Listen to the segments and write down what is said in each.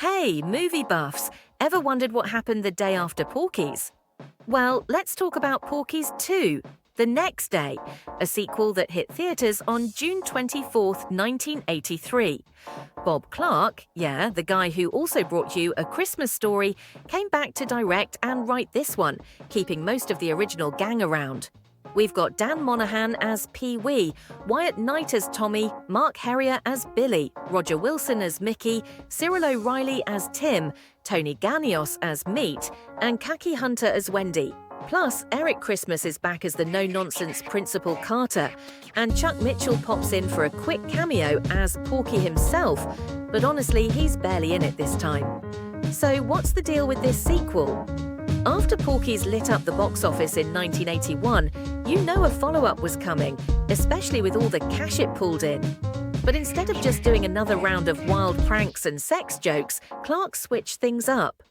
Hey, movie buffs! Ever wondered what happened the day after Porky's? Well, let's talk about Porky's 2, The Next Day, a sequel that hit theaters on June 24, 1983. Bob Clark, the guy who also brought you A Christmas Story, came back to direct and write this one, keeping most of the original gang around. We've got Dan Monahan as Pee-wee, Wyatt Knight as Tommy, Mark Herrier as Billy, Roger Wilson as Mickey, Cyril O'Reilly as Tim, Tony Ganios as Meat, and Kaki Hunter as Wendy. Plus, Eric Christmas is back as the no-nonsense Principal Carter, and Chuck Mitchell pops in for a quick cameo as Porky himself, but honestly, he's barely in it this time. So what's the deal with this sequel? After Porky's lit up the box office in 1981, you know a follow-up was coming, especially with all the cash it pulled in. But instead of just doing another round of wild pranks and sex jokes, Clark switched things up.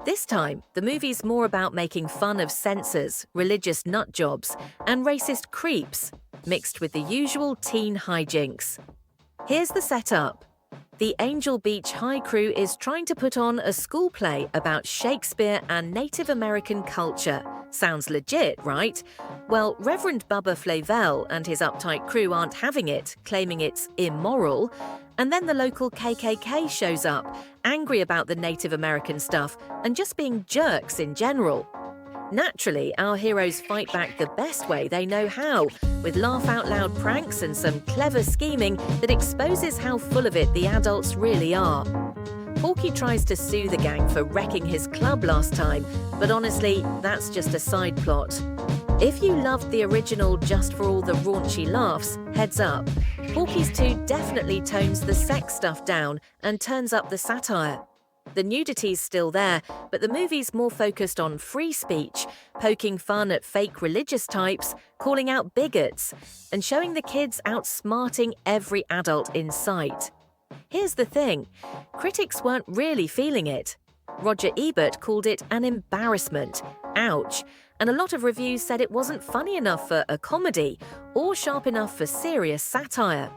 This time, the movie's more about making fun of censors, religious nutjobs, and racist creeps, mixed with the usual teen hijinks. Here's the setup. The Angel Beach High crew is trying to put on a school play about Shakespeare and Native American culture. Sounds legit, right? Well, Reverend Bubba Flavel and his uptight crew aren't having it, claiming it's immoral. And then the local KKK shows up, angry about the Native American stuff and just being jerks in general. Naturally, our heroes fight back the best way they know how, with laugh-out-loud pranks and some clever scheming that exposes how full of it the adults really are. Porky tries to sue the gang for wrecking his club last time, but honestly, that's just a side plot. If you loved the original just for all the raunchy laughs, heads up. Porky's 2 definitely tones the sex stuff down and turns up the satire. The nudity's still there, but the movie's more focused on free speech, poking fun at fake religious types, calling out bigots, and showing the kids outsmarting every adult in sight. Here's the thing, critics weren't really feeling it. Roger Ebert called it an embarrassment, ouch, and a lot of reviews said it wasn't funny enough for a comedy or sharp enough for serious satire.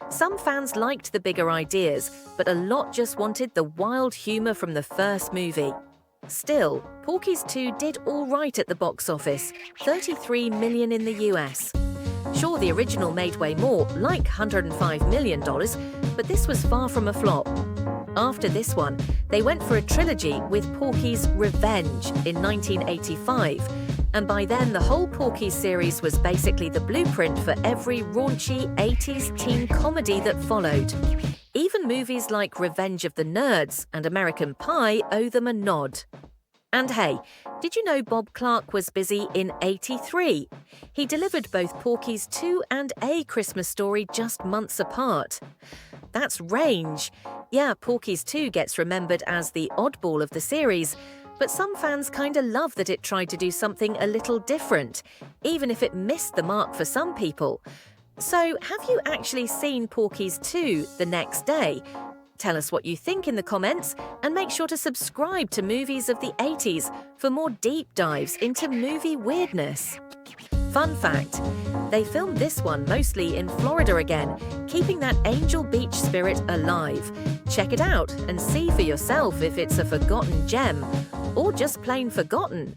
Some fans liked the bigger ideas, but a lot just wanted the wild humor from the first movie. Still, Porky's 2 did all right at the box office, $33 million in the US. Sure, the original made way more, like $105 million, but this was far from a flop. After this one, they went for a trilogy with Porky's Revenge in 1985, and by then the whole Porky series was basically the blueprint for every raunchy 80s teen comedy that followed. Even movies like Revenge of the Nerds and American Pie owe them a nod. And hey, did you know Bob Clark was busy in '83? He delivered both Porky's 2 and A Christmas Story just months apart. That's range. Yeah, Porky's 2 gets remembered as the oddball of the series, but some fans kinda love that it tried to do something a little different, even if it missed the mark for some people. So, have you actually seen Porky's 2 The Next Day? Tell us what you think in the comments, and make sure to subscribe to Movies of the 80s for more deep dives into movie weirdness. Fun fact, they filmed this one mostly in Florida again, keeping that Angel Beach spirit alive. Check it out and see for yourself if it's a forgotten gem, or just plain forgotten.